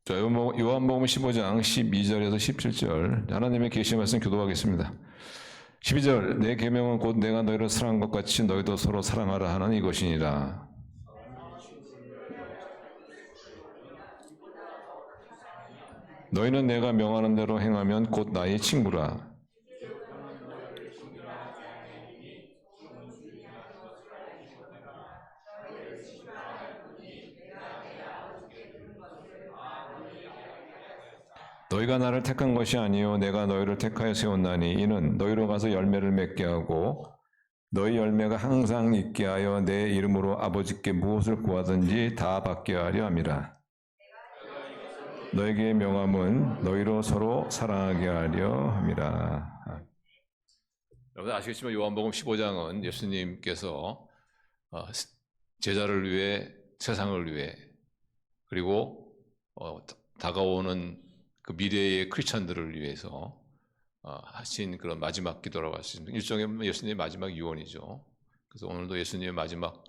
자, 요한복음 15장 12절에서 17절 하나님의 계시 말씀 교도하겠습니다. 12절 내 계명은 곧 내가 너희를 사랑한 것 같이 너희도 서로 사랑하라 하는 이것이니라. 너희는 내가 명하는 대로 행하면 곧 나의 친구라. 너희가 나를 택한 것이 아니요 내가 너희를 택하여 세웠나니 이는 너희로 가서 열매를 맺게 하고 너희 열매가 항상 있게 하여 내 이름으로 아버지께 무엇을 구하든지 다 받게 하려 함이라. 너에게 명함은 너희로 서로 사랑하게 하려 함이라. 여러분 아시겠지만 요한복음 15장은 예수님께서 제자를 위해 세상을 위해 그리고 다가오는 그 미래의 크리스천들을 위해서 하신 그런 마지막 기도라고 할 수 있습니다. 일종의 예수님의 마지막 유언이죠. 그래서 오늘도 예수님의 마지막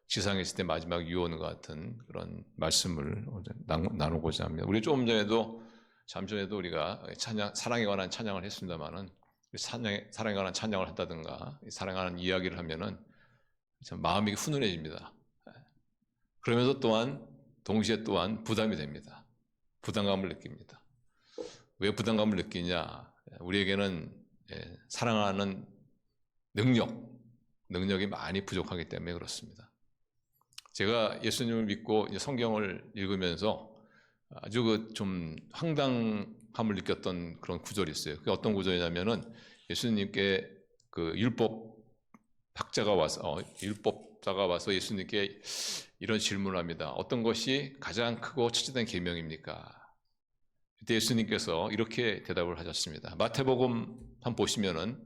지상에 있을 때 마지막 유언과 같은 그런 말씀을 나누고자 합니다. 우리 조금 전에도 잠시 전에도 우리가 사랑에 관한 찬양을 했습니다만은 사랑에 관한 찬양을 한다든가 사랑하는 이야기를 하면은 참 마음이 훈훈해집니다. 그러면서 또한 동시에 또한 부담이 됩니다. 부담감을 느낍니다. 왜 부담감을 느끼냐? 우리에게는 사랑하는 능력이 많이 부족하기 때문에 그렇습니다. 제가 예수님을 믿고 성경을 읽으면서 아주 좀 황당함을 느꼈던 그런 구절이 있어요. 그게 어떤 구절이냐면은 예수님께 그 율법학자가 와서 예수님께 이런 질문을 합니다. 어떤 것이 가장 크고 첫째된 계명입니까? 그때 예수님께서 이렇게 대답을 하셨습니다. 마태복음 한번 보시면은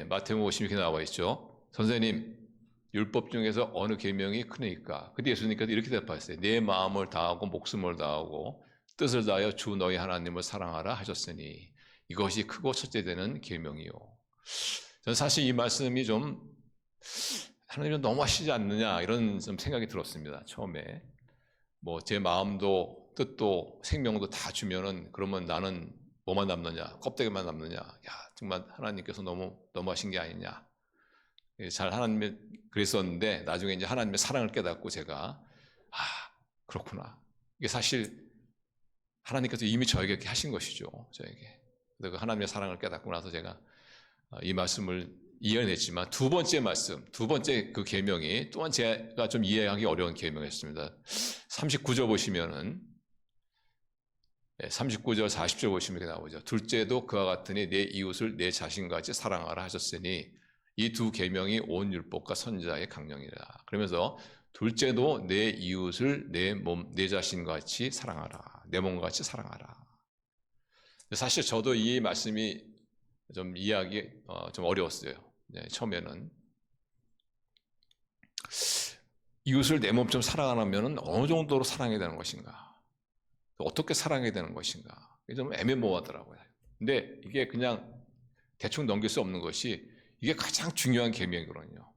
마태복음 보시면 이렇게 나와 있죠. 선생님, 율법 중에서 어느 계명이 크니까? 그때 예수님께서 이렇게 대답하셨어요. 내 마음을 다하고 목숨을 다하고 뜻을 다하여 주 너희 하나님을 사랑하라 하셨으니 이것이 크고 첫째 되는 계명이요. 저는 사실 이 말씀이 좀 하나님은 너무하시지 않느냐 이런 좀 생각이 들었습니다. 처음에 뭐 제 마음도 뜻도 생명도 다 주면은 그러면 나는 뭐만 남느냐? 껍데기만 남느냐? 야 정말 하나님께서 너무하신 게 아니냐? 잘 하나님이 그랬었는데 나중에 이제 하나님의 사랑을 깨닫고 제가 그렇구나. 이게 사실 하나님께서 이미 저에게 이렇게 하신 것이죠. 저에게. 그래서 하나님의 사랑을 깨닫고 나서 제가 이 말씀을 이해냈지만 두 번째 그 계명이 또한 제가 좀 이해하기 어려운 계명이었습니다. 39절 보시면은 39절 40절 보시면 이렇게 나오죠. 둘째도 그와 같으니 내 이웃을 내 자신과 같이 사랑하라 하셨으니 이 두 계명이 온 율법과 선지자의 강령이라. 그러면서 둘째도 내 이웃을 내 자신과 같이 사랑하라. 내 몸과 같이 사랑하라. 사실 저도 이 말씀이 좀 이해하기 좀 어려웠어요. 처음에는 이웃을 내 몸처럼 사랑하려면 어느 정도로 사랑해야 되는 것인가? 어떻게 사랑해야 되는 것인가? 이게 좀 애매모호하더라고요. 근데 이게 그냥 대충 넘길 수 없는 것이 이게 가장 중요한 계명이거든요.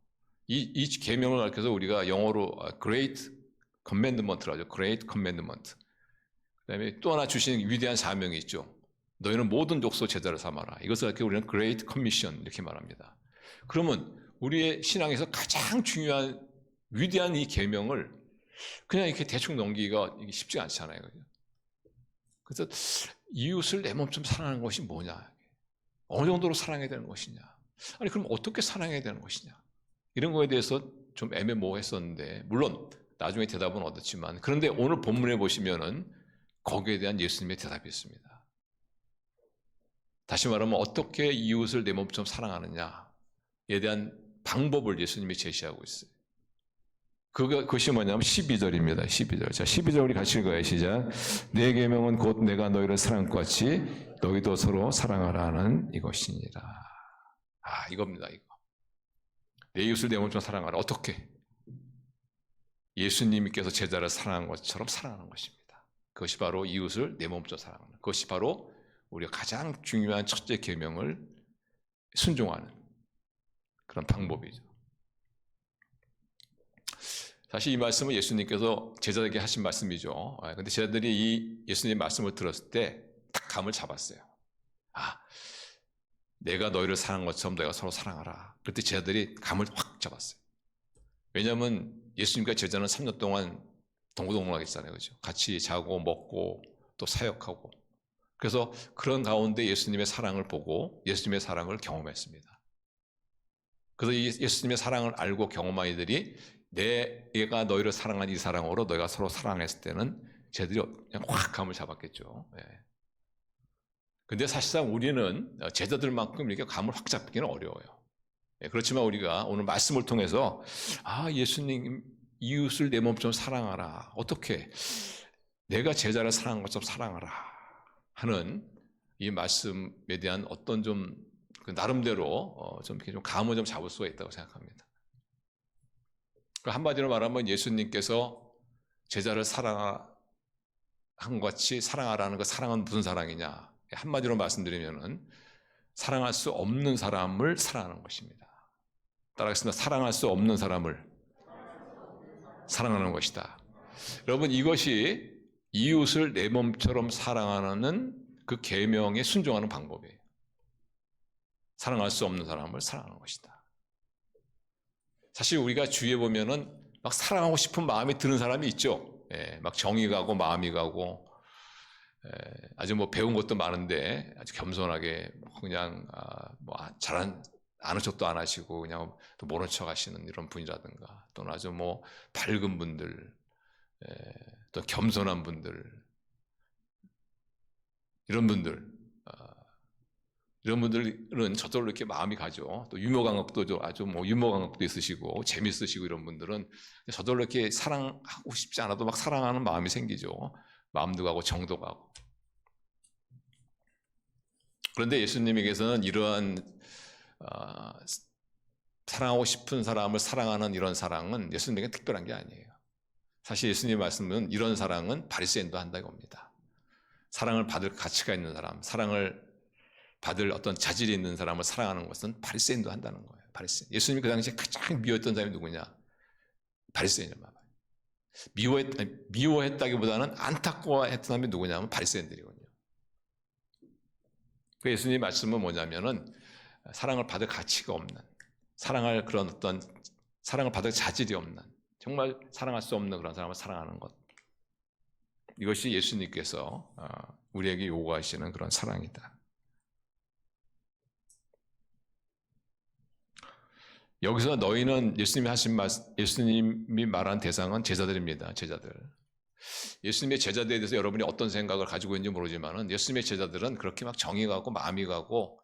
이 계명을 가르쳐서 우리가 영어로 Great Commandment라고 하죠. Great Commandment. 그다음에 또 하나 주신 위대한 사명이 있죠. 너희는 모든 족속 제자를 삼아라. 이것을 이렇게 우리는 Great Commission 이렇게 말합니다. 그러면 우리의 신앙에서 가장 중요한 위대한 이 계명을 그냥 이렇게 대충 넘기기가 쉽지 않잖아요. 그래서 이웃을 내 몸처럼 사랑하는 것이 뭐냐? 어느 정도로 사랑해야 되는 것이냐? 아니 그럼 어떻게 사랑해야 되는 것이냐? 이런 거에 대해서 좀 애매모호했었는데 물론 나중에 대답은 얻었지만 그런데 오늘 본문에 보시면은 거기에 대한 예수님의 대답이 있습니다. 다시 말하면 어떻게 이웃을 내 몸처럼 사랑하느냐에 대한 방법을 예수님이 제시하고 있어요. 그것이 뭐냐면 12절입니다. 12절. 자, 12절 우리 같이 읽어요. 시작. 내 계명은 곧 내가 너희를 사랑한 것 같이 너희도 서로 사랑하라 하는 이것이니라. 이겁니다. 이거. 내 이웃을 내 몸처럼 사랑하라. 어떻게? 예수님께서 제자를 사랑한 것처럼 사랑하는 것입니다. 그것이 바로 이웃을 내 몸처럼 사랑하는. 그것이 바로 우리가 가장 중요한 첫째 계명을 순종하는 그런 방법이죠. 사실 이 말씀은 예수님께서 제자들에게 하신 말씀이죠. 근데 제자들이 이 예수님의 말씀을 들었을 때 딱 감을 잡았어요. 아, 내가 너희를 사랑한 것처럼 너희가 서로 사랑하라. 그때 제자들이 감을 확 잡았어요. 왜냐하면 예수님과 제자는 3년 동안 동고동락하게 했잖아요. 그죠? 같이 자고 먹고 또 사역하고. 그래서 그런 가운데 예수님의 사랑을 보고 예수님의 사랑을 경험했습니다. 그래서 이 예수님의 사랑을 알고 경험한 이들이 내가 너희를 사랑한 이 사랑으로 너희가 서로 사랑했을 때는 쟤들이 그냥 확 감을 잡았겠죠. 근데 사실상 우리는 제자들만큼 이렇게 감을 확 잡기는 어려워요. 그렇지만 우리가 오늘 말씀을 통해서 예수님 이웃을 내 몸처럼 사랑하라. 어떻게? 내가 제자를 사랑한 것처럼 사랑하라 하는 이 말씀에 대한 어떤 좀 나름대로 좀 이렇게 좀 감을 좀 잡을 수가 있다고 생각합니다. 한마디로 말하면 예수님께서 제자를 사랑한 것 같이 사랑하라는 그 사랑은 무슨 사랑이냐? 한마디로 말씀드리면은 사랑할 수 없는 사람을 사랑하는 것입니다. 따라하겠습니다. 사랑할 수 없는 사람을 사랑하는 것이다. 여러분, 이것이 이웃을 내 몸처럼 사랑하는 그 계명에 순종하는 방법이에요. 사랑할 수 없는 사람을 사랑하는 것이다. 사실 우리가 주위에 보면은 막 사랑하고 싶은 마음이 드는 사람이 있죠. 막 정이 가고 마음이 가고 아주 뭐 배운 것도 많은데 아주 겸손하게 그냥 잘한 아는 척도 안 하시고 그냥 또 모른 척 하시는 이런 분이라든가 또는 아주 뭐 밝은 분들 또 겸손한 분들 이런 분들은 저절로 이렇게 마음이 가죠. 또 유머 감각도 아주 뭐 유머 감각도 있으시고 재밌으시고 이런 분들은 저절로 이렇게 사랑하고 싶지 않아도 막 사랑하는 마음이 생기죠. 마음도 가고 정도 가고. 그런데 예수님에게서는 이러한 사랑하고 싶은 사람을 사랑하는 이런 사랑은 예수님에게 특별한 게 아니에요. 사실 예수님의 말씀은 이런 사랑은 바리새인도 한다고 합니다. 사랑을 받을 가치가 있는 사람, 사랑을 받을 어떤 자질이 있는 사람을 사랑하는 것은 바리새인도 한다는 거예요. 바리새인. 예수님이 그 당시에 가장 미워했던 사람이 누구냐? 바리새인을 말해요. 미워했다기보다는 안타까워했던 사람이 누구냐면 바리새인들이거든요. 그 예수님의 말씀은 뭐냐면은 사랑을 받을 가치가 없는, 사랑할 그런 어떤 사랑을 받을 자질이 없는, 정말 사랑할 수 없는 그런 사람을 사랑하는 것. 이것이 예수님께서 우리에게 요구하시는 그런 사랑이다. 여기서 너희는 예수님이 말한 대상은 제자들입니다. 제자들. 예수님의 제자들에 대해서 여러분이 어떤 생각을 가지고 있는지 모르지만 예수님의 제자들은 그렇게 막 정이 가고 마음이 가고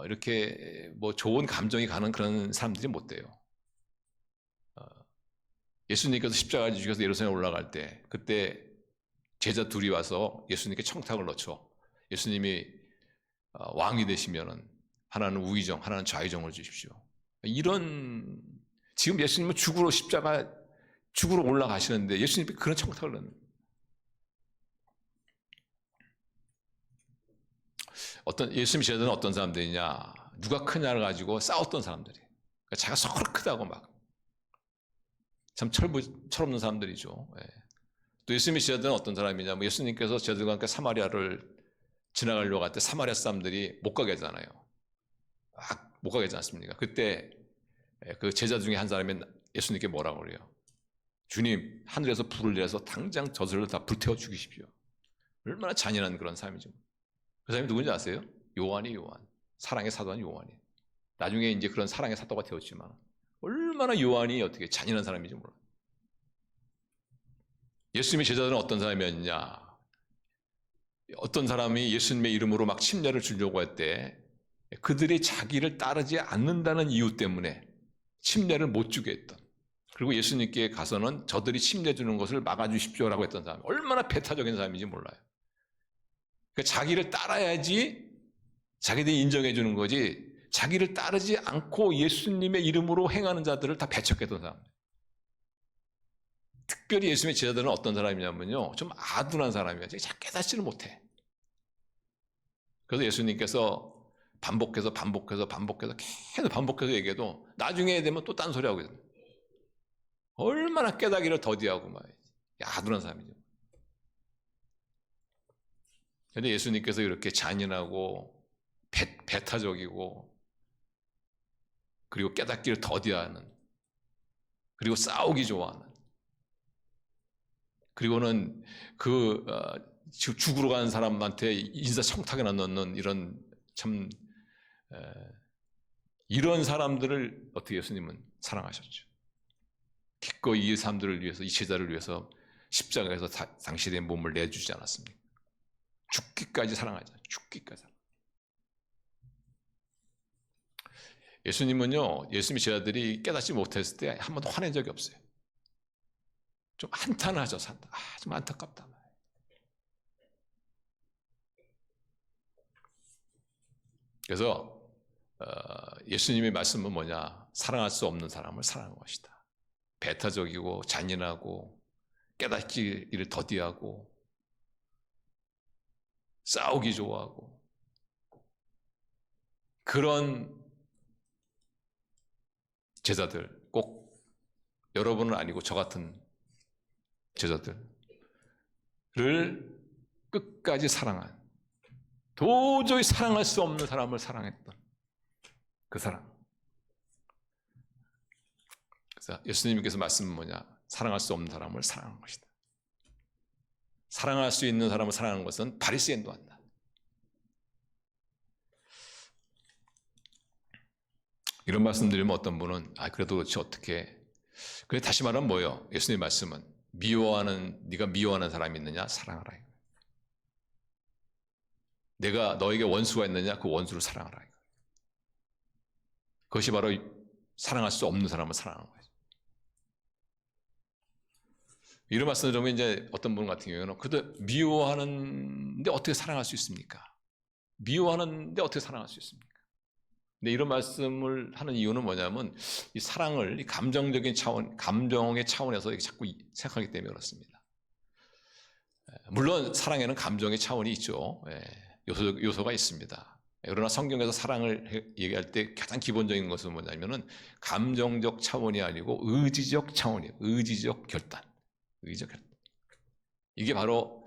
이렇게 뭐 좋은 감정이 가는 그런 사람들이 못 돼요. 예수님께서 십자가에 죽여서 예루살렘에 올라갈 때 그때 제자 둘이 와서 예수님께 청탁을 넣죠. 예수님이 왕이 되시면은 하나는 우의정, 하나는 좌의정을 주십시오. 이런 지금 예수님은 죽으러 올라가시는데 예수님이 그런 청탁을 넣는 예수님 제자들은 어떤 사람들이냐? 누가 크냐를 가지고 싸웠던 사람들이. 그러니까 자기가 서로 크다고 막 참 철없는 사람들이죠. 또 예수님의 제자들은 어떤 사람이냐? 뭐 예수님께서 제자들과 함께 사마리아를 지나가려고 할 때 사마리아 사람들이 못 가게 하잖아요. 막 못 가게 하지 않습니까? 그때 그 제자 중에 한 사람이 예수님께 뭐라고 그래요? 주님, 하늘에서 불을 내려서 당장 저들을 다 불태워 죽이십시오. 얼마나 잔인한 그런 사람이죠. 그 사람이 누군지 아세요? 요한. 사랑의 사도한 요한이. 나중에 이제 그런 사랑의 사도가 되었지만 얼마나 요한이 어떻게 잔인한 사람인지 몰라요. 예수님의 제자들은 어떤 사람이었냐? 어떤 사람이 예수님의 이름으로 막 침례를 주려고 할 때 그들이 자기를 따르지 않는다는 이유 때문에 침례를 못 주게 했던, 그리고 예수님께 가서는 저들이 침례 주는 것을 막아주십시오라고 했던 사람, 얼마나 배타적인 사람인지 몰라요. 그러니까 자기를 따라야지 자기들이 인정해 주는 거지, 자기를 따르지 않고 예수님의 이름으로 행하는 자들을 다 배척했던 사람. 특별히 예수님의 제자들은 어떤 사람이냐면요, 좀 아둔한 사람이에요. 잘 깨닫지를 못해. 그래서 예수님께서 반복해서 계속 반복해서 얘기해도 나중에 되면 또 딴소리 하고 있어요. 얼마나 깨닫기를 더디하고 막 야둔한 사람이죠. 그런데 예수님께서 이렇게 잔인하고 배타적이고 그리고 깨닫기를 더디하는, 그리고 싸우기 좋아하는, 그리고는 죽으러 가는 사람한테 인사청탁이나 넣는 이런 사람들을 어떻게 예수님은 사랑하셨죠. 기꺼이 이 사람들을 위해서, 이 제자를 위해서 십자가에서 당신의 몸을 내주지 않았습니까? 죽기까지 사랑하죠. 죽기까지. 예수님은요, 예수님의 제자들이 깨닫지 못했을 때 한 번도 화낸 적이 없어요. 좀 한탄하죠. 좀 안타깝다. 그래서 예수님의 말씀은 뭐냐? 사랑할 수 없는 사람을 사랑하는 것이다. 배타적이고 잔인하고 깨닫기를 더디하고 싸우기 좋아하고 그런 제자들, 꼭 여러분은 아니고 저 같은 제자들을 끝까지 사랑한, 도저히 사랑할 수 없는 사람을 사랑했던 그 사랑. 그래서 예수님께서 말씀은 뭐냐? 사랑할 수 없는 사람을 사랑하는 것이다. 사랑할 수 있는 사람을 사랑하는 것은 바리새인도 한다. 이런 말씀드리면 어떤 분은 그래도 그렇지 어떻게. 그래 다시 말하면 뭐예요? 예수님의 말씀은 네가 미워하는 사람이 있느냐? 사랑하라. 내가 너에게 원수가 있느냐? 그 원수를 사랑하라. 그것이 바로 사랑할 수 없는 사람을 사랑하는 거예요. 이런 말씀을 들으면 이제 어떤 분 같은 경우는 그래도 미워하는데 어떻게 사랑할 수 있습니까? 미워하는데 어떻게 사랑할 수 있습니까? 근데 이런 말씀을 하는 이유는 뭐냐면 이 사랑을 이 감정적인 차원, 감정의 차원에서 자꾸 생각하기 때문에 그렇습니다. 물론 사랑에는 감정의 차원이 있죠. 요소가 있습니다. 그러나 성경에서 사랑을 얘기할 때 가장 기본적인 것은 뭐냐면은 감정적 차원이 아니고 의지적 차원이에요. 의지적 결단. 이게 바로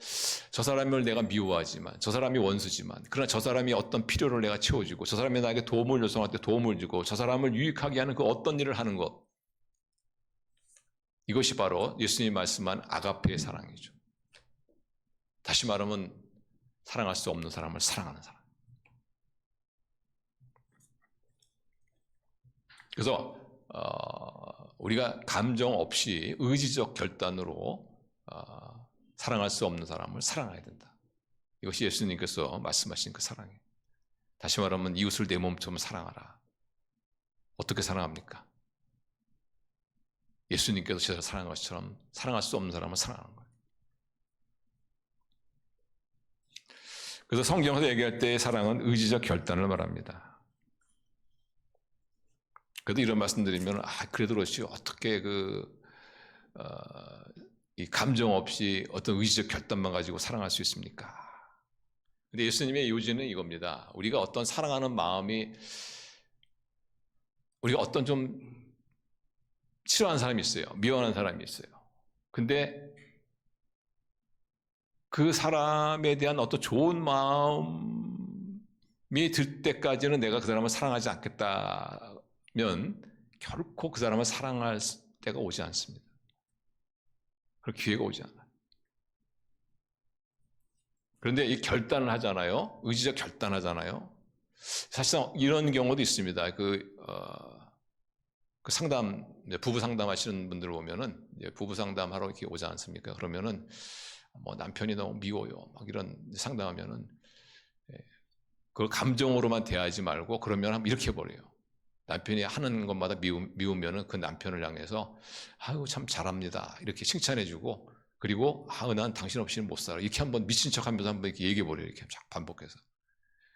저 사람을 내가 미워하지만, 저 사람이 원수지만, 그러나 저 사람이 어떤 필요를 내가 채워주고, 저 사람이 나에게 도움을 요청할 때 도움을 주고, 저 사람을 유익하게 하는 그 어떤 일을 하는 것, 이것이 바로 예수님이 말씀한 아가페의 사랑이죠. 다시 말하면 사랑할 수 없는 사람을 사랑하는 사람. 그래서 우리가 감정 없이 의지적 결단으로 사랑할 수 없는 사람을 사랑해야 된다. 이것이 예수님께서 말씀하신 그 사랑이에요. 다시 말하면 이웃을 내 몸처럼 사랑하라. 어떻게 사랑합니까? 예수님께서 제자를 사랑한 것처럼 사랑할 수 없는 사람을 사랑하는 거예요. 그래서 성경에서 얘기할 때 사랑은 의지적 결단을 말합니다. 그래도 이런 말씀드리면 그래도 그렇지 어떻게 이 감정 없이 어떤 의지적 결단만 가지고 사랑할 수 있습니까? 근데 예수님의 요지는 이겁니다. 우리가 어떤 사랑하는 마음이, 우리가 어떤 좀 싫어하는 사람이 있어요. 미워하는 사람이 있어요. 근데 그 사람에 대한 어떤 좋은 마음이 들 때까지는 내가 그 사람을 사랑하지 않겠다면 결코 그 사람을 사랑할 때가 오지 않습니다. 그럴 기회가 오지 않아요. 그런데 이 결단을 하잖아요. 의지적 결단하잖아요. 사실상 이런 경우도 있습니다. 그 상담, 부부 상담하시는 분들 보면은 부부 상담하러 이렇게 오지 않습니까? 그러면은 뭐 남편이 너무 미워요. 막 이런 상담하면은 그걸 감정으로만 대하지 말고 그러면 이렇게 해버려요. 남편이 하는 것마다 미우면은 그 남편을 향해서 아유 참 잘합니다 이렇게 칭찬해주고, 그리고 난 당신 없이는 못 살아 이렇게 한번 미친 척하면서 한번 이렇게 얘기해버려요. 이렇게 반복해서.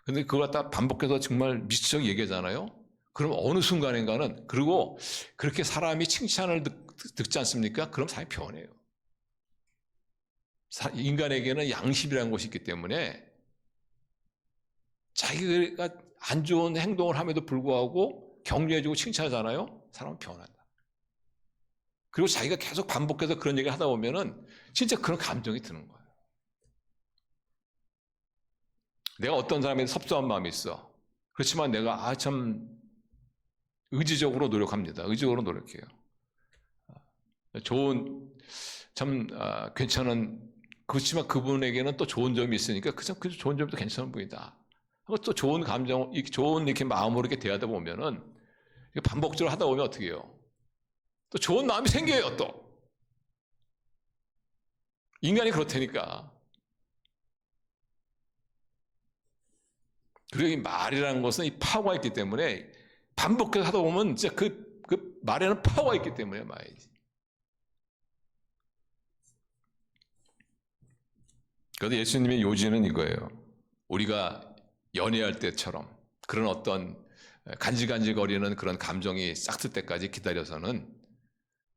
근데 그걸 갖다 반복해서 정말 미친 척 얘기하잖아요. 그럼 어느 순간인가는, 그리고 그렇게 사람이 칭찬을 듣지 않습니까? 그럼 사람이 변해요. 인간에게는 양심이라는 것이 있기 때문에 자기가 안 좋은 행동을 함에도 불구하고 격려해주고 칭찬하잖아요. 사람은 변한다. 그리고 자기가 계속 반복해서 그런 얘기를 하다 보면은 진짜 그런 감정이 드는 거예요. 내가 어떤 사람에게 섭섭한 마음이 있어. 그렇지만 내가 참 의지적으로 노력합니다. 의지적으로 노력해요. 좋은 참 괜찮은, 그렇지만 그분에게는 또 좋은 점이 있으니까 그 좋은 점도 괜찮은 분이다. 또 좋은 감정, 좋은 이렇게 마음으로 이렇게 대하다 보면은 반복적으로 하다 보면 어떻게 해요? 또 좋은 마음이 생겨요. 또 인간이 그렇다니까. 그리고 이 말이라는 것은 이 파워가 있기 때문에 반복해서 하다 보면 진짜 그 말에는 파워가 있기 때문에 말이지. 그래서 예수님의 요지는 이거예요. 우리가 연애할 때처럼 그런 어떤 간질간질거리는 그런 감정이 싹틀 때까지 기다려서는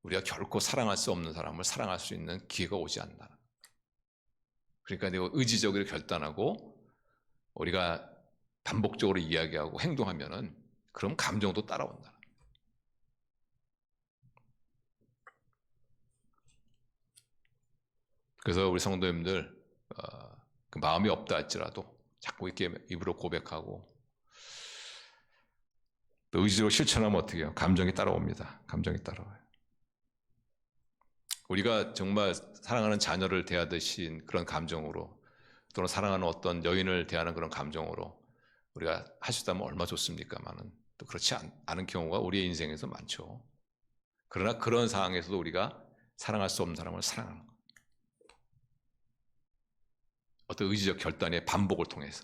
우리가 결코 사랑할 수 없는 사람을 사랑할 수 있는 기회가 오지 않는다. 그러니까 내가 의지적으로 결단하고 우리가 반복적으로 이야기하고 행동하면은 그럼 감정도 따라온다. 그래서 우리 성도님들 그 마음이 없다 할지라도 자꾸 이렇게 입으로 고백하고 또 의지로 실천하면 어떻게 해요? 감정이 따라옵니다. 감정이 따라와요. 우리가 정말 사랑하는 자녀를 대하듯이 그런 감정으로, 또는 사랑하는 어떤 여인을 대하는 그런 감정으로 우리가 할 수 있다면 얼마나 좋습니까만은 또 그렇지 않은 경우가 우리의 인생에서 많죠. 그러나 그런 상황에서도 우리가 사랑할 수 없는 사람을 사랑하는 것. 어떤 의지적 결단의 반복을 통해서.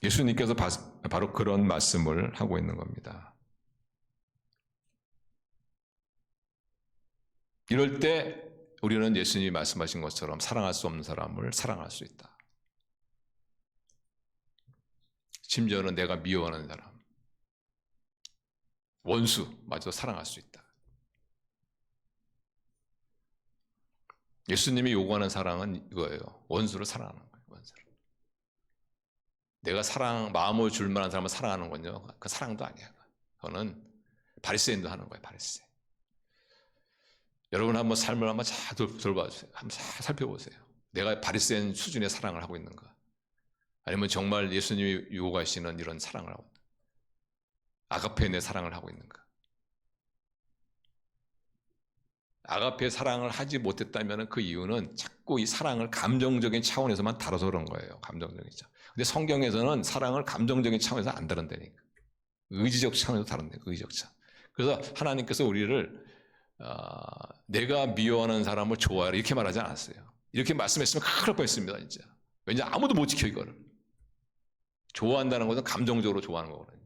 예수님께서 바로 그런 말씀을 하고 있는 겁니다. 이럴 때 우리는 예수님이 말씀하신 것처럼 사랑할 수 없는 사람을 사랑할 수 있다. 심지어는 내가 미워하는 사람, 원수마저 사랑할 수 있다. 예수님이 요구하는 사랑은 이거예요. 원수를 사랑하는 거예요. 원수를. 내가 마음을 줄 만한 사람을 사랑하는 건요, 그 사랑도 아니야. 그거는 바리새인도 하는 거예요. 바리새인. 여러분 한번 삶을 한번 잘 돌봐주세요. 한번 잘 살펴보세요. 내가 바리새인 수준의 사랑을 하고 있는가? 아니면 정말 예수님이 요구하시는 이런 사랑을 하고 있는가? 아가페 내 사랑을 하고 있는가? 아가페 사랑을 하지 못했다면 그 이유는 자꾸 이 사랑을 감정적인 차원에서만 다뤄서 그런 거예요. 감정적인 차원. 근데 성경에서는 사랑을 감정적인 차원에서 안 다룬다니까. 의지적 차원에서 다룬다. 의지적 차원. 그래서 하나님께서 우리를 내가 미워하는 사람을 좋아하라 이렇게 말하지 않았어요. 이렇게 말씀했으면 큰일 날 뻔했습니다. 진짜. 왜냐 아무도 못 지켜 이거를. 좋아한다는 것은 감정적으로 좋아하는 거거든요.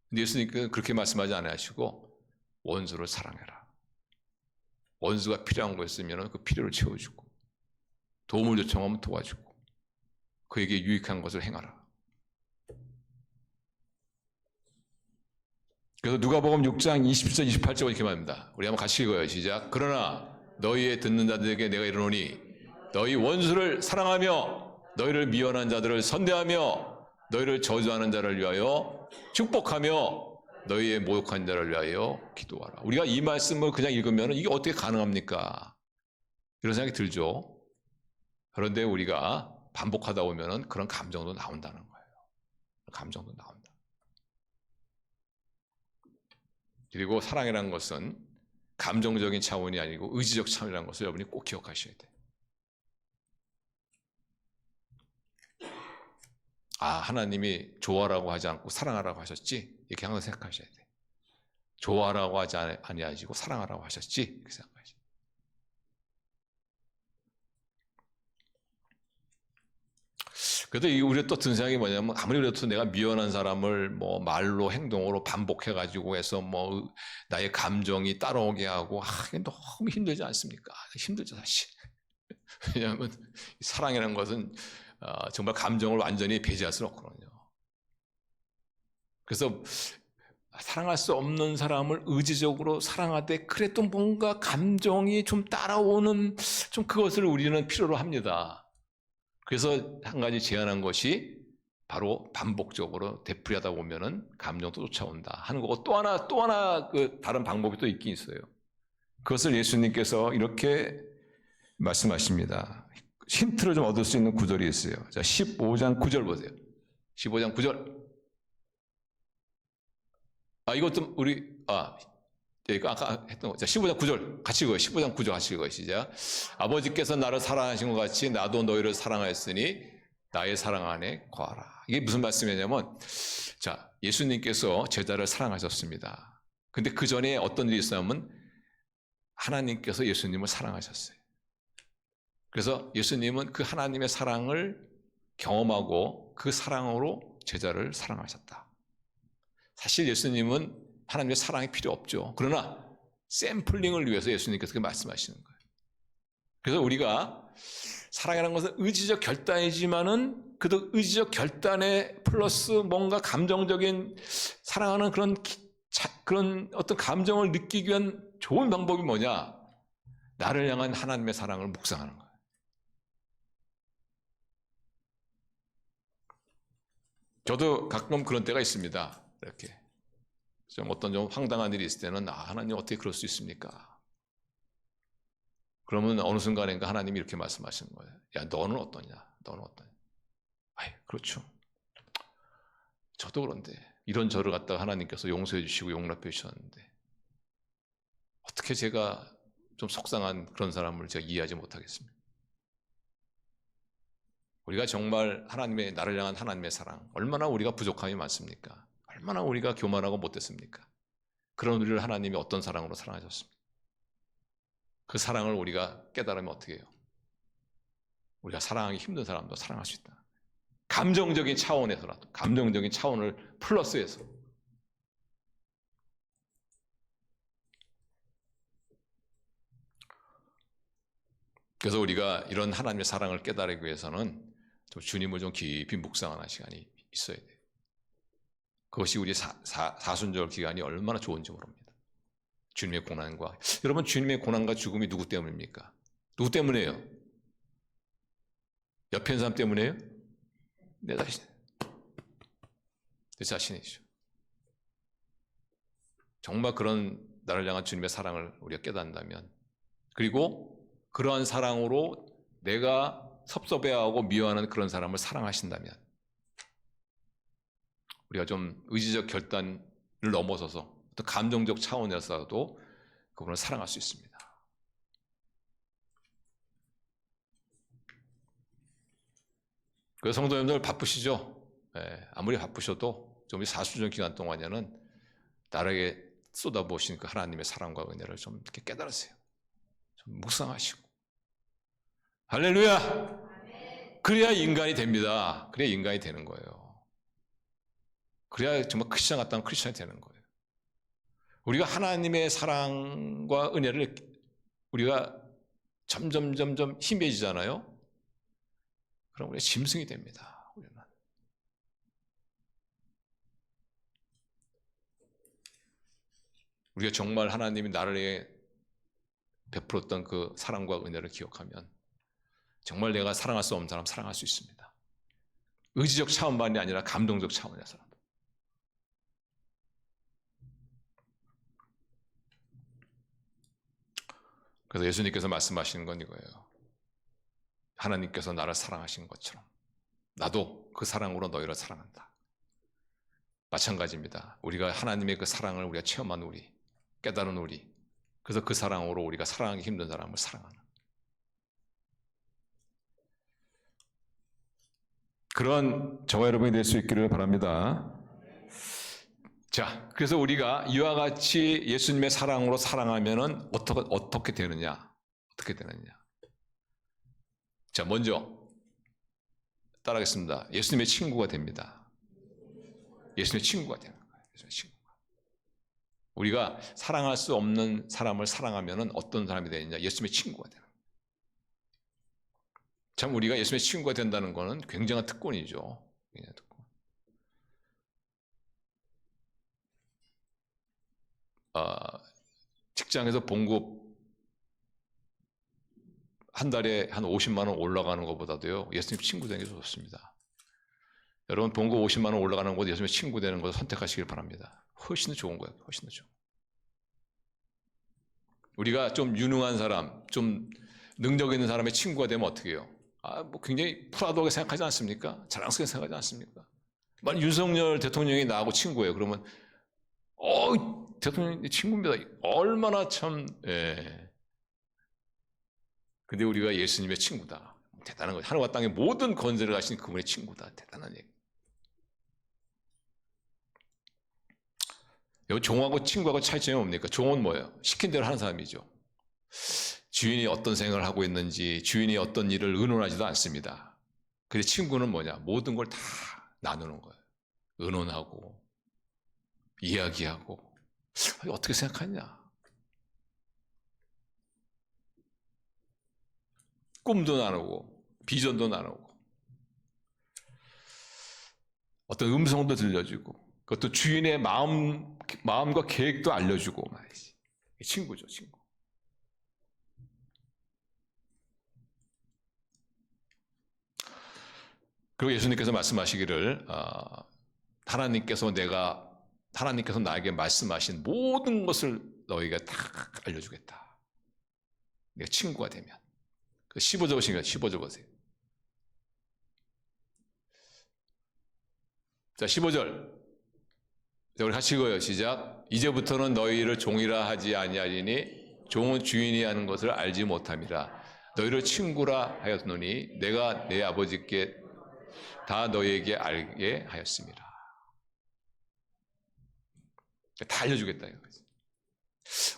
근데 예수님께서 그렇게 말씀하지 않으시고 원수를 사랑해라. 원수가 필요한 거 있으면 그 필요를 채워주고, 도움을 요청하면 도와주고, 그에게 유익한 것을 행하라. 그래서 누가복음 6장 27절 28절 이렇게 말합니다. 우리 한번 같이 읽어요. 시작. 그러나 너희의 듣는 자들에게 내가 이르노니 너희 원수를 사랑하며 너희를 미워하는 자들을 선대하며 너희를 저주하는 자를 위하여 축복하며 너희의 모욕한 자를 위하여 기도하라. 우리가 이 말씀을 그냥 읽으면 이게 어떻게 가능합니까? 이런 생각이 들죠. 그런데 우리가 반복하다 보면 그런 감정도 나온다는 거예요. 감정도 나온다. 그리고 사랑이라는 것은 감정적인 차원이 아니고 의지적 차원이라는 것을 여러분이 꼭 기억하셔야 돼요. 하나님이 좋아라고 하지 않고 사랑하라고 하셨지? 이렇게 항상 생각하셔야 돼요. 좋아라고 하지 아니하시고 사랑하라고 하셨지? 이렇게 생각하셔야 돼요. 그래도 우리가 또 든 생각이 뭐냐면, 아무리 그래도 내가 미워하는 사람을 뭐 말로 행동으로 반복해가지고 해서 뭐 나의 감정이 따라오게 하고, 이게 너무 힘들지 않습니까? 힘들죠, 사실. 왜냐하면 사랑이라는 것은 정말 감정을 완전히 배제할 수는 없거든요. 그래서 사랑할 수 없는 사람을 의지적으로 사랑하되 그래도 뭔가 감정이 좀 따라오는 좀 그것을 우리는 필요로 합니다. 그래서 한 가지 제안한 것이 바로 반복적으로 되풀이하다 보면은 감정도 쫓아온다 하는 거고, 또 하나 그 다른 방법이 또 있긴 있어요. 그것을 예수님께서 이렇게 말씀하십니다. 힌트를 좀 얻을 수 있는 구절이 있어요. 자, 15장 9절 보세요. 15장 9절. 이것도 이거 아까 했던 거. 자, 15장 9절 같이 읽어요. 15장 9절 같이 읽어요. 시작. 아버지께서 나를 사랑하신 것 같이 나도 너희를 사랑하였으니 나의 사랑 안에 거하라. 이게 무슨 말씀이냐면, 자, 예수님께서 제자를 사랑하셨습니다. 근데 그 전에 어떤 일이 있었냐면 하나님께서 예수님을 사랑하셨어요. 그래서 예수님은 그 하나님의 사랑을 경험하고 그 사랑으로 제자를 사랑하셨다. 사실 예수님은 하나님의 사랑이 필요 없죠. 그러나 샘플링을 위해서 예수님께서 그렇게 말씀하시는 거예요. 그래서 우리가 사랑이라는 것은 의지적 결단이지만은 그도 의지적 결단에 플러스 뭔가 감정적인 사랑하는 그런 어떤 감정을 느끼기 위한 좋은 방법이 뭐냐? 나를 향한 하나님의 사랑을 묵상하는 거예요. 저도 가끔 그런 때가 있습니다. 이렇게 좀 어떤 좀 황당한 일이 있을 때는 하나님 어떻게 그럴 수 있습니까? 그러면 어느 순간인가 하나님이 이렇게 말씀하시는 거예요. 야, 너는 어떠냐? 너는 어떠냐? 그렇죠. 저도 그런데 이런 저를 갖다가 하나님께서 용서해 주시고 용납해 주셨는데 어떻게 제가 좀 속상한 그런 사람을 제가 이해하지 못하겠습니까? 우리가 정말 하나님의, 나를 향한 하나님의 사랑, 얼마나 우리가 부족함이 많습니까? 얼마나 우리가 교만하고 못됐습니까? 그런 우리를 하나님이 어떤 사랑으로 사랑하셨습니까? 그 사랑을 우리가 깨달으면 어떻게 해요? 우리가 사랑하기 힘든 사람도 사랑할 수 있다. 감정적인 차원에서라도, 감정적인 차원을 플러스해서. 그래서 우리가 이런 하나님의 사랑을 깨달기 위해서는 좀 주님을 좀 깊이 묵상하는 시간이 있어야 돼요. 그것이 우리 사순절 기간이 얼마나 좋은지 모릅니다. 주님의 고난과, 여러분, 주님의 고난과 죽음이 누구 때문입니까? 누구 때문이에요? 옆에 있는 사람 때문이에요? 내 자신이죠. 정말 그런 나를 향한 주님의 사랑을 우리가 깨닫는다면, 그리고 그러한 사랑으로 내가 섭섭해하고 미워하는 그런 사람을 사랑하신다면, 우리가 좀 의지적 결단을 넘어서서 또 감정적 차원에서도 그분을 사랑할 수 있습니다. 그래서 성도님들 바쁘시죠? 아무리 바쁘셔도 좀 이 사순절 기간 동안에는 나에게 쏟아부으신 그 하나님의 사랑과 은혜를 좀 이렇게 깨달으세요. 좀 묵상하시고. 할렐루야! 그래야 인간이 됩니다. 그래야 인간이 되는 거예요. 그래야 정말 크리스찬 같다는 크리스찬이 되는 거예요. 우리가 하나님의 사랑과 은혜를 우리가 점점 희미해지잖아요. 그럼 우리가 짐승이 됩니다. 우리가 정말 하나님이 나를 위해 베풀었던 그 사랑과 은혜를 기억하면 정말 내가 사랑할 수 없는 사람 사랑할 수 있습니다. 의지적 차원만이 아니라 감동적 차원에서라도. 그래서 예수님께서 말씀하시는 건 이거예요. 하나님께서 나를 사랑하신 것처럼 나도 그 사랑으로 너희를 사랑한다. 마찬가지입니다. 우리가 하나님의 그 사랑을 우리가 체험한 우리, 깨달은 우리, 그래서 그 사랑으로 우리가 사랑하기 힘든 사람을 사랑하는 그런 저와 여러분이 될 수 있기를 바랍니다. 자, 그래서 우리가 이와 같이 예수님의 사랑으로 사랑하면은 어떻게 되느냐? 어떻게 되느냐? 자, 먼저 따라하겠습니다. 예수님의 친구가 됩니다. 예수님의 친구가 되는 거예요. 예수님의 친구가. 우리가 사랑할 수 없는 사람을 사랑하면은 어떤 사람이 되느냐? 예수님의 친구가 되는 거예요. 참 우리가 예수님의 친구가 된다는 것은 굉장한 특권이죠. 굉장한 특권. 직장에서 봉급 한 달에 한 50만 원 올라가는 것보다도요, 예수님 친구 되는 게 좋습니다. 여러분 봉급 50만 원 올라가는 곳 예수님의 친구 되는 것을 선택하시길 바랍니다. 훨씬 더 좋은 거예요. 훨씬 더 좋은. 우리가 좀 유능한 사람, 좀 능력 있는 사람의 친구가 되면 어떻게 해요? 뭐 굉장히 프라우드하게 생각하지 않습니까? 자랑스럽게 생각하지 않습니까? 만약 윤석열 대통령이 나하고 친구예요. 그러면 대통령이 친구입니다. 얼마나 참 근데 우리가 예수님의 친구다. 대단한 거죠. 하늘과 땅의 모든 건설을 하신 그분의 친구다. 대단한 얘기. 여기 종하고 친구하고 차이점이 뭡니까? 종은 뭐예요? 시킨 대로 하는 사람이죠. 주인이 어떤 생각을 하고 있는지, 주인이 어떤 일을 의논하지도 않습니다. 그런데 친구는 뭐냐? 모든 걸 다 나누는 거예요. 의논하고, 이야기하고, 어떻게 생각하냐? 꿈도 나누고, 비전도 나누고, 어떤 음성도 들려주고, 그것도 주인의 마음과 계획도 알려주고 말이지. 친구죠, 친구. 그리고 예수님께서 말씀하시기를 하나님께서 나에게 말씀하신 모든 것을 너희가 다 알려주겠다. 내가 친구가 되면. 15절 보시면 15절 보세요. 자, 15절. 자, 우리 같이 읽어요. 시작. 이제부터는 너희를 종이라 하지 아니하리니 종은 주인이 하는 것을 알지 못함이라. 너희를 친구라 하였노니 내가 내 아버지께 다 너희에게 알게 하였습니다. 다 알려주겠다.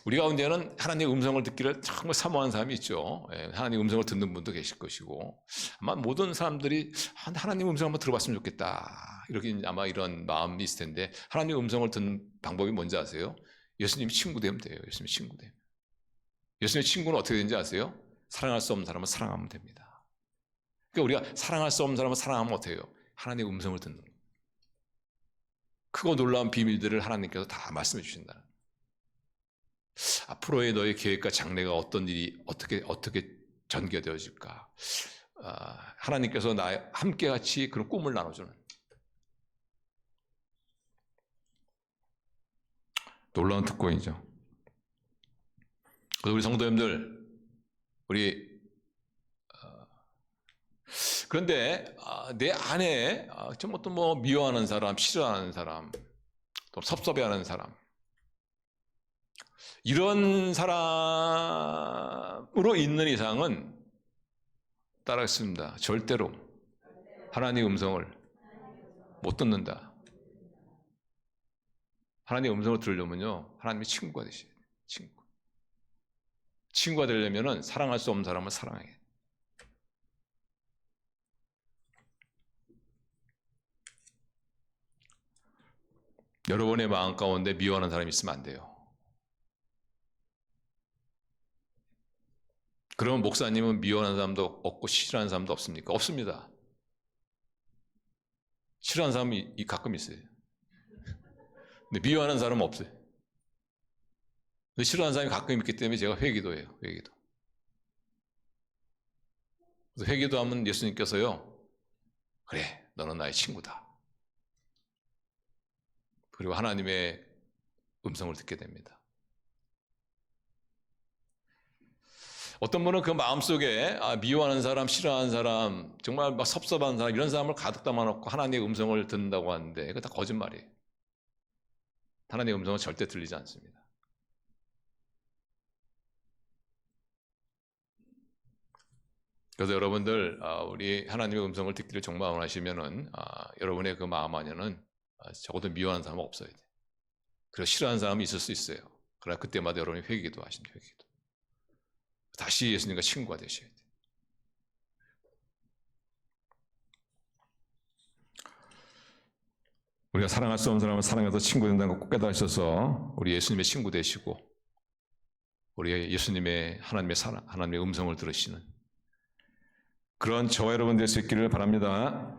우리 가운데는 하나님의 음성을 듣기를 정말 사모하는 사람이 있죠. 하나님의 음성을 듣는 분도 계실 것이고 아마 모든 사람들이 하나님의 음성을 한번 들어봤으면 좋겠다. 이렇게 아마 이런 마음이 있을 텐데 하나님의 음성을 듣는 방법이 뭔지 아세요? 예수님 친구 되면 돼요. 예수님 친구 되면. 예수님의 친구는 어떻게 되는지 아세요? 사랑할 수 없는 사람은 사랑하면 됩니다. 그러니까 우리가 사랑할 수 없는 사람은 사랑하면 어떻게 해요? 하나님의 음성을 듣는 거예요. 크고 놀라운 비밀들을 하나님께서 다 말씀해 주신다. 앞으로의 너의 계획과 장래가 어떤 일이 어떻게 전개되어질까? 하나님께서 나와 함께 같이 그런 꿈을 나눠주는 놀라운 특권이죠. 그래서 우리 성도님들, 그런데 내 안에 좀 어떤 미워하는 사람, 싫어하는 사람, 또 섭섭해하는 사람, 이런 사람으로 있는 이상은 따라했습니다. 절대로 하나님의 음성을 못 듣는다. 하나님의 음성을 들으려면요, 하나님의 친구가 되셔야 돼요. 친구가 되려면 사랑할 수 없는 사람을 사랑해야 돼요. 여러분의 마음 가운데 미워하는 사람이 있으면 안 돼요. 그러면 목사님은 미워하는 사람도 없고 싫어하는 사람도 없습니까? 없습니다. 싫어하는 사람이 가끔 있어요. 근데 미워하는 사람은 없어요. 근데 싫어하는 사람이 가끔 있기 때문에 제가 회기도해요. 회기도. 그래서 회기도하면 예수님께서요, 그래, 너는 나의 친구다. 그리고 하나님의 음성을 듣게 됩니다. 어떤 분은 그 마음속에 미워하는 사람, 싫어하는 사람, 정말 막 섭섭한 사람, 이런 사람을 가득 담아놓고 하나님의 음성을 듣는다고 하는데 그거 다 거짓말이에요. 하나님의 음성은 절대 들리지 않습니다. 그래서 여러분들 우리 하나님의 음성을 듣기를 정말 원하시면은 여러분의 그 마음 안에는 적어도 미워하는 사람은 없어야 돼요. 그리고 싫어하는 사람이 있을 수 있어요. 그러나 그때마다 여러분이 회개기도 하십니다. 회개기도. 다시 예수님과 친구가 되셔야 돼요. 우리가 사랑할 수 없는 사람을 사랑해서 친구 된다는 걸 꼭 깨달으셔서 우리 예수님의 친구 되시고 우리 예수님의 하나님의 음성을 들으시는 그런 저와 여러분 될 수 있기를 바랍니다.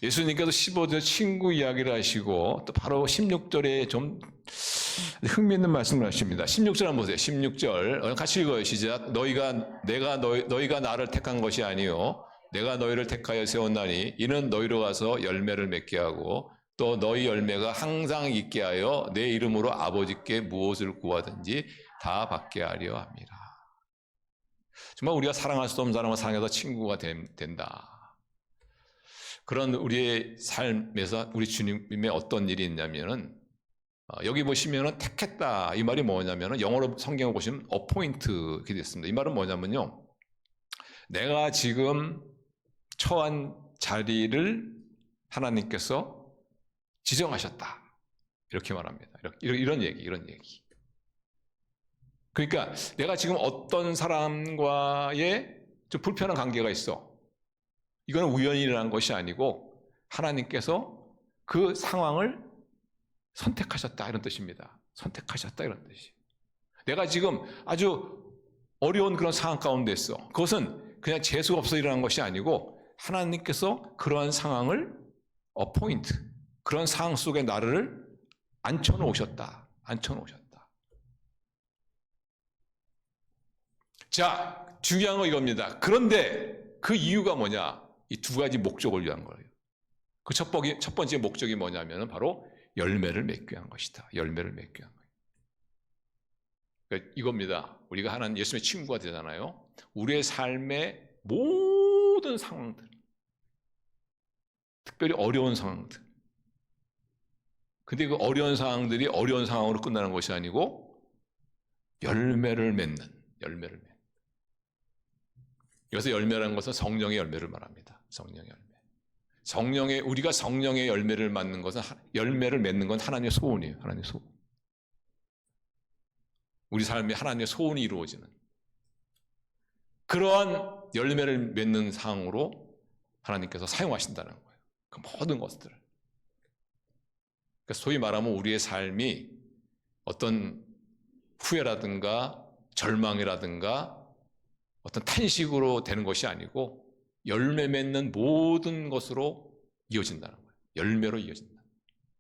예수님께서 15절 친구 이야기를 하시고 또 바로 16절에 좀 흥미있는 말씀을 하십니다. 16절 한번 보세요. 16절 같이 읽어요. 시작. 너희가 나를 택한 것이 아니요 내가 너희를 택하여 세웠나니 이는 너희로 가서 열매를 맺게 하고 또 너희 열매가 항상 있게 하여 내 이름으로 아버지께 무엇을 구하든지 다 받게 하려 함이라. 정말 우리가 사랑할 수 없는 사람을 사랑해서 친구가 된다. 그런 우리의 삶에서 우리 주님의 어떤 일이 있냐면은 여기 보시면은 택했다 이 말이 뭐냐면은 영어로 성경을 보시면 appoint 이렇게 됐습니다. 이 말은 뭐냐면요, 내가 지금 처한 자리를 하나님께서 지정하셨다 이렇게 말합니다. 이런 얘기. 그러니까 내가 지금 어떤 사람과의 좀 불편한 관계가 있어. 이건 우연히 일어난 것이 아니고 하나님께서 그 상황을 선택하셨다 이런 뜻입니다. 선택하셨다 이런 뜻이. 내가 지금 아주 어려운 그런 상황 가운데 있어. 그것은 그냥 재수가 없어 일어난 것이 아니고 하나님께서 그러한 상황을 appoint, 그런 상황 속에 나를 앉혀놓으셨다. 자, 중요한 거 이겁니다. 그런데 그 이유가 뭐냐? 이 두 가지 목적을 위한 거예요. 그 첫 번째 목적이 뭐냐면 바로 열매를 맺게 한 것이다. 열매를 맺게 한 거예요. 그러니까 이겁니다. 우리가 하나님 예수님의 친구가 되잖아요. 우리의 삶의 모든 상황들, 특별히 어려운 상황들. 근데 그 어려운 상황들이 어려운 상황으로 끝나는 것이 아니고 열매를 맺는. 여기서 열매라는 것은 성령의 열매를 말합니다. 우리가 성령의 열매를 맺는 것은, 열매를 맺는 건 하나님의 소원이에요. 하나님의 소원. 우리 삶에 하나님의 소원이 이루어지는 그러한 열매를 맺는 상황으로 하나님께서 사용하신다는 거예요. 그 모든 것들을. 그러니까 소위 말하면 우리의 삶이 어떤 후회라든가 절망이라든가 어떤 탄식으로 되는 것이 아니고 열매 맺는 모든 것으로 이어진다는 거예요. 열매로 이어진다.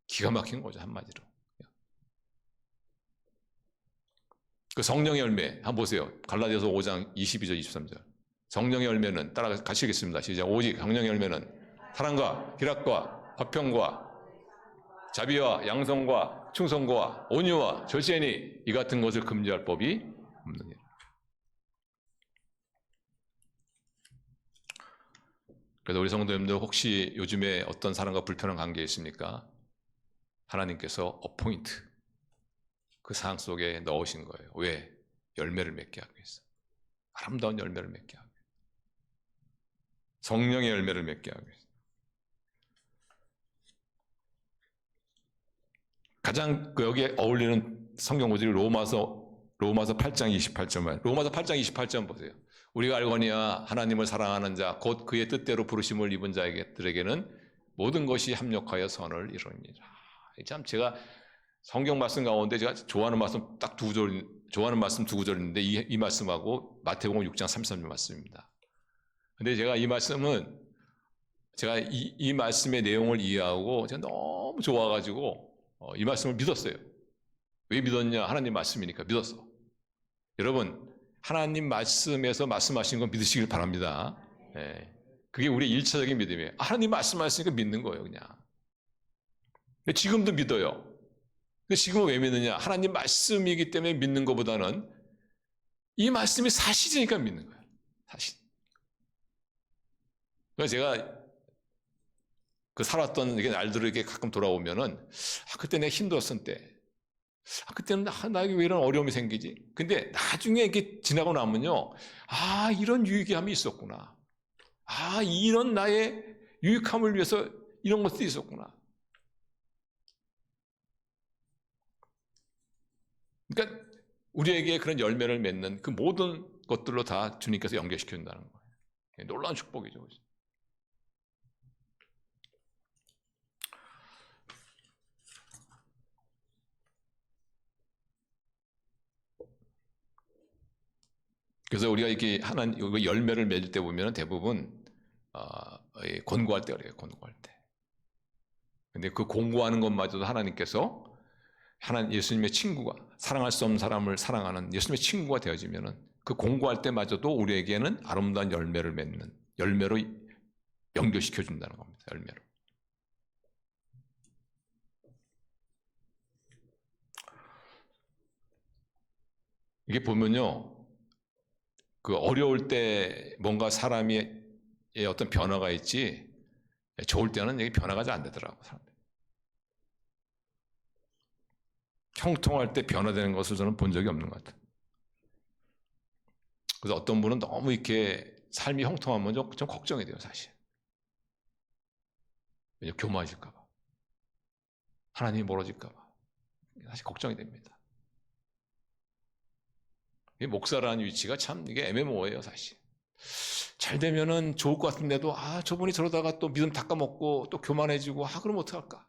기가 막힌 거죠, 한마디로. 그 성령의 열매 한번 보세요. 갈라디아서 5장 22절 23절. 성령의 열매는 따라 같이 읽겠습니다. 시작. 오직 성령의 열매는 사랑과 희락과 화평과 자비와 양성과 충성과 온유와 절제니 이 같은 것을 금지할 법이 없느니라. 그래서 우리 성도님들 혹시 요즘에 어떤 사람과 불편한 관계에 있습니까? 하나님께서 appoint, 그 상황 속에 넣으신 거예요. 왜? 열매를 맺게 하기 위해서. 아름다운 열매를 맺게 하기 위해서. 성령의 열매를 맺게 하기 위해서. 가장 여기에 어울리는 성경 구절이 로마서 8장 28절. 로마서 8장 28절 보세요. 우리가 알거니와 하나님을 사랑하는 자 곧 그의 뜻대로 부르심을 입은 자들에게는 모든 것이 합력하여 선을 이루니라. 참 제가 성경 말씀 가운데 제가 좋아하는 말씀 딱 두 구절, 좋아하는 말씀 두 구절인데 이 말씀하고 마태복음 6장 33절 말씀입니다. 근데 제가 이 말씀은 제가 이 말씀의 내용을 이해하고 제가 너무 좋아가지고 이 말씀을 믿었어요. 왜 믿었냐? 하나님 말씀이니까 믿었어. 여러분, 하나님 말씀에서 말씀하시는 건 믿으시길 바랍니다. 네. 그게 우리의 일차적인 믿음이에요. 하나님 말씀하시니까 믿는 거예요, 그냥. 지금도 믿어요. 근데 지금은 왜 믿느냐? 하나님 말씀이기 때문에 믿는 것보다는 이 말씀이 사실이니까 믿는 거예요. 사실. 그래서 제가 그 살았던 날들을 이렇게 가끔 돌아오면은, 그때 내가 힘들었을 때, 그때는 나에게 왜 이런 어려움이 생기지? 근데 나중에 이렇게 지나고 나면요, 이런 유익함이 있었구나. 이런 나의 유익함을 위해서 이런 것들이 있었구나. 그러니까 우리에게 그런 열매를 맺는 그 모든 것들로 다 주님께서 연결시켜 준다는 거예요. 놀라운 축복이죠. 그래서 우리가 이렇게 열매를 맺을 때 보면 대부분 권고할 때 그래요. 권고할 때. 근데 그 공고하는 것마저도 하나님께서 예수님의 친구가, 사랑할 수 없는 사람을 사랑하는 예수님의 친구가 되어지면은 그 공고할 때마저도 우리에게는 아름다운 열매를 맺는, 열매로 연결시켜 준다는 겁니다. 열매로. 이게 보면요, 그 어려울 때 뭔가 사람이 어떤 변화가 있지, 좋을 때는 이게 변화가 잘 안 되더라고, 사람들. 형통할 때 변화되는 것을 저는 본 적이 없는 것 같아요. 그래서 어떤 분은 너무 이렇게 삶이 형통하면 좀 걱정이 돼요, 사실. 왜냐면 교만해질까봐, 하나님이 멀어질까봐, 사실 걱정이 됩니다. 이 목사라는 위치가 참 이게 애매모호해요, 사실. 잘 되면은 좋을 것 같은데도, 저분이 저러다가 또 믿음 닦아먹고 또 교만해지고, 그럼 어떡할까?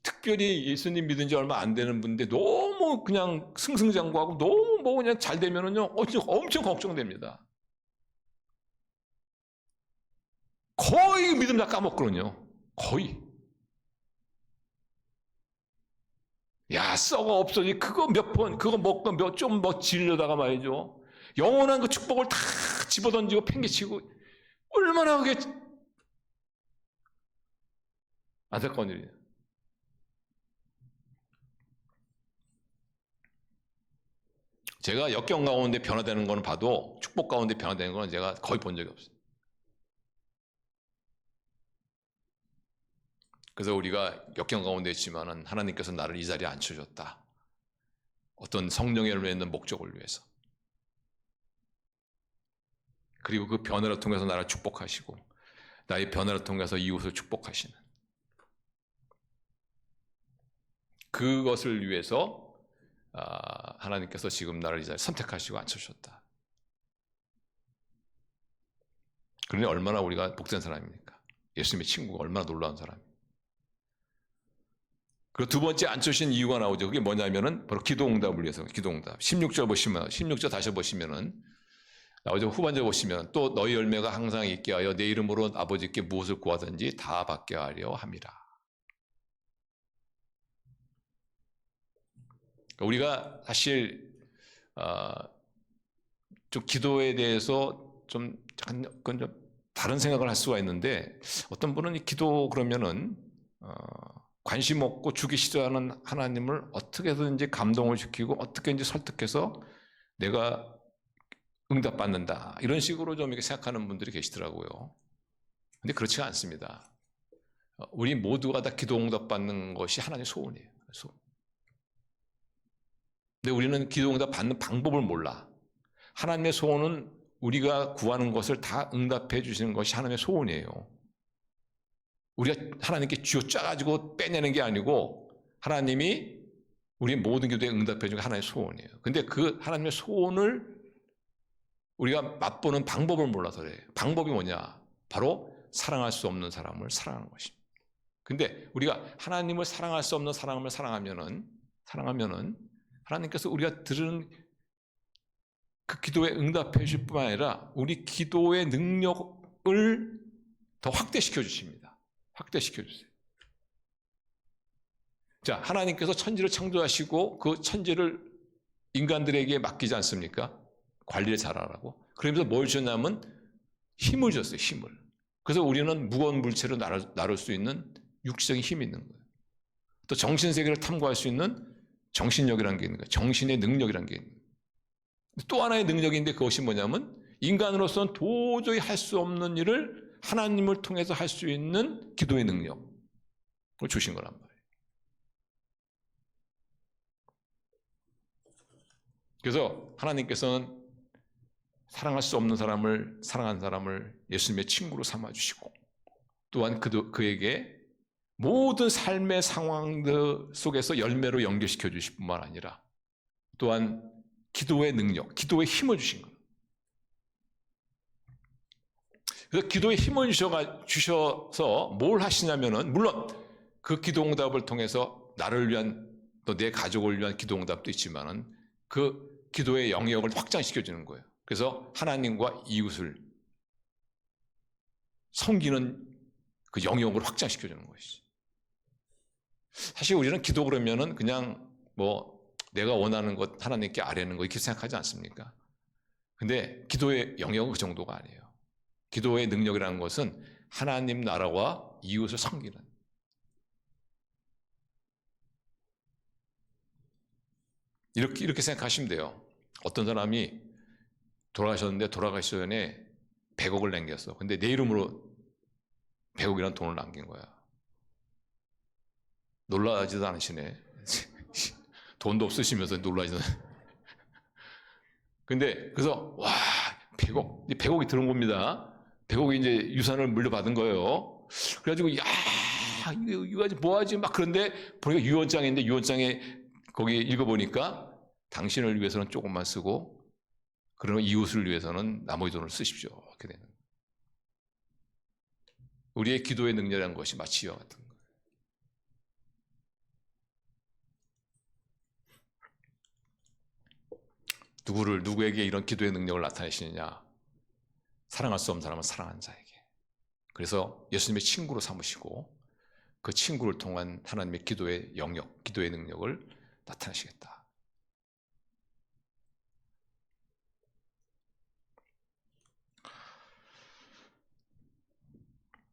특별히 예수님 믿은 지 얼마 안 되는 분인데 너무 그냥 승승장구하고 너무 뭐 그냥 잘 되면은요, 엄청 걱정됩니다. 거의 믿음 다 까먹거든요. 거의. 야, 썩어 없어지. 그거 몇 번, 그거 먹고 좀 지르려다가 말이죠. 영원한 그 축복을 다 집어던지고 팽개치고, 얼마나 그게 안타까운 일이에요. 제가 역경 가운데 변화되는 거는 봐도 축복 가운데 변화되는 거는 제가 거의 본 적이 없어요. 그래서 우리가 역경 가운데 있지만은 하나님께서 나를 이 자리에 앉혀줬다. 어떤 성령의 열매 있는 목적을 위해서. 그리고 그 변화를 통해서 나를 축복하시고 나의 변화를 통해서 이웃을 축복하시는 그것을 위해서 하나님께서 지금 나를 이 자리에 선택하시고 앉혀주셨다. 그러니 얼마나 우리가 복된 사람입니까? 예수님의 친구가 얼마나 놀라운 사람입니까? 그리고 두 번째 앉혀주신 이유가 나오죠. 그게 뭐냐면은 바로 기도응답을 위해서. 기도응답. 16절 보시면 16절 다시 보시면은 나오죠. 후반절 보시면 또 너희 열매가 항상 있게 하여 내 이름으로 아버지께 무엇을 구하든지 다 받게 하려 함이라. 우리가 사실 좀 기도에 대해서 좀 다른 생각을 할 수가 있는데 어떤 분은 기도 그러면은 관심 없고 주기 싫어하는 하나님을 어떻게든지 감동을 시키고 어떻게든지 설득해서 내가 응답받는다 이런 식으로 좀 이렇게 생각하는 분들이 계시더라고요. 근데 그렇지가 않습니다. 우리 모두가 다 기도 응답받는 것이 하나님의 소원이에요. 근데 우리는 기도 응답 받는 방법을 몰라. 하나님의 소원은 우리가 구하는 것을 다 응답해 주시는 것이 하나님의 소원이에요. 우리가 하나님께 쥐어짜가지고 빼내는 게 아니고 하나님이 우리 모든 기도에 응답해 주는 게 하나님의 소원이에요. 근데 그 하나님의 소원을 우리가 맛보는 방법을 몰라서 그래요. 방법이 뭐냐? 바로 사랑할 수 없는 사람을 사랑하는 것입니다. 근데 우리가 하나님을 사랑할 수 없는 사람을 사랑하면은 하나님께서 우리가 들은 그 기도에 응답해 주실 뿐만 아니라 우리 기도의 능력을 더 확대시켜 주십니다. 확대시켜 주세요. 자, 하나님께서 천지를 창조하시고 그 천지를 인간들에게 맡기지 않습니까? 관리를 잘하라고. 그러면서 뭘 주냐면 힘을 줬어요. 힘을. 그래서 우리는 무거운 물체를 나를 수 있는 육적인 힘이 있는 거예요. 또 정신세계를 탐구할 수 있는 정신력이라는 게 있는 거예요. 정신의 능력이라는 게 있는 거예요. 또 하나의 능력인데 그것이 뭐냐면 인간으로서는 도저히 할 수 없는 일을 하나님을 통해서 할 수 있는 기도의 능력을 주신 거란 말이에요. 그래서 하나님께서는 사랑할 수 없는 사람을 사랑한 사람을 예수님의 친구로 삼아주시고 또한 그에게 모든 삶의 상황들 속에서 열매로 연결시켜 주실 뿐만 아니라 또한 기도의 능력, 기도의 힘을 주신 거예요. 그래서 기도의 힘을 주셔서 뭘 하시냐면은 물론 그 기도응답을 통해서 나를 위한 또 내 가족을 위한 기도응답도 있지만은 그 기도의 영역을 확장시켜 주는 거예요. 그래서 하나님과 이웃을 섬기는 그 영역을 확장시켜 주는 것이죠. 사실 우리는 기도 그러면은 그냥 뭐 내가 원하는 것 하나님께 아뢰는 거 이렇게 생각하지 않습니까? 근데 기도의 영역은 그 정도가 아니에요. 기도의 능력이라는 것은 하나님 나라와 이웃을 섬기는, 이렇게 생각하시면 돼요. 어떤 사람이 돌아가셨는데 돌아가시기 전에 100억을 남겼어. 근데 내 이름으로 100억이라는 돈을 남긴 거야. 놀라지도 않으시네. 돈도 없으시면서 놀라지도 않으시네. 근데 그래서 와, 100억이 들어온 겁니다. 100억이 이제 유산을 물려받은 거예요. 그래가지고 야, 이거 뭐하지? 막 그런데 보니까 유언장인데 유언장에 거기 읽어보니까 당신을 위해서는 조금만 쓰고 그러나 이웃을 위해서는 나머지 돈을 쓰십시오. 이렇게 되는. 우리의 기도의 능력이라는 것이 마치 이와 같은 거예요. 누구에게 이런 기도의 능력을 나타내시느냐? 사랑할 수 없는 사람은 사랑하는 자에게. 그래서 예수님의 친구로 삼으시고 그 친구를 통한 하나님의 기도의 영역, 기도의 능력을 나타내시겠다.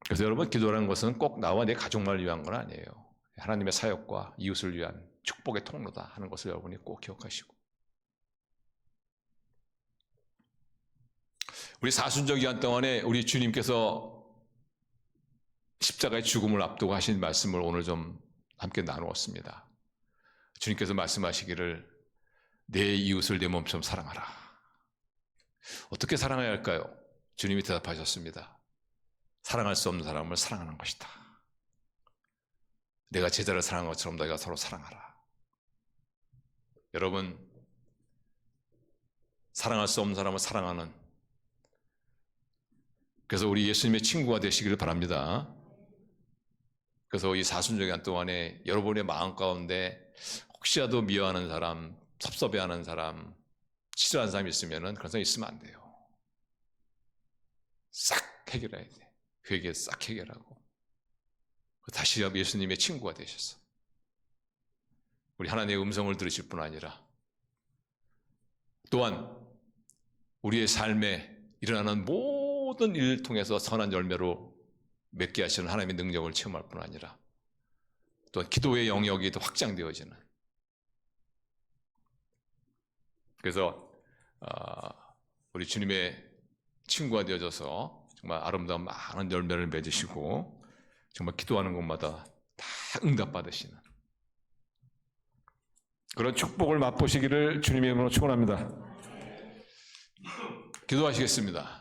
그래서 여러분, 기도라는 것은 꼭 나와 내 가족만을 위한 건 아니에요. 하나님의 사역과 이웃을 위한 축복의 통로다 하는 것을 여러분이 꼭 기억하시고, 우리 사순절 기간 동안에 우리 주님께서 십자가의 죽음을 앞두고 하신 말씀을 오늘 좀 함께 나누었습니다. 주님께서 말씀하시기를 내 이웃을 내 몸처럼 사랑하라. 어떻게 사랑해야 할까요? 주님이 대답하셨습니다. 사랑할 수 없는 사람을 사랑하는 것이다. 내가 제자를 사랑한 것처럼 너희가 서로 사랑하라. 여러분, 사랑할 수 없는 사람을 사랑하는, 그래서 우리 예수님의 친구가 되시기를 바랍니다. 그래서 이 사순절 기간 동안에 여러분의 마음 가운데 혹시라도 미워하는 사람, 섭섭해하는 사람, 싫어하는 사람이 있으면 그런 사람이 있으면 안 돼요. 싹 해결해야 돼. 회개 싹 해결하고 다시 예수님의 친구가 되셔서 우리 하나님의 음성을 들으실 뿐 아니라 또한 우리의 삶에 일어나는 모든 일을 통해서 선한 열매로 맺게 하시는 하나님의 능력을 체험할 뿐 아니라 또한 기도의 영역이 더 확장되어지는, 그래서 우리 주님의 친구가 되어져서 정말 아름다운 많은 열매를 맺으시고 정말 기도하는 것마다 다 응답받으시는 그런 축복을 맛보시기를 주님의 이름으로 축원합니다. 기도하시겠습니다.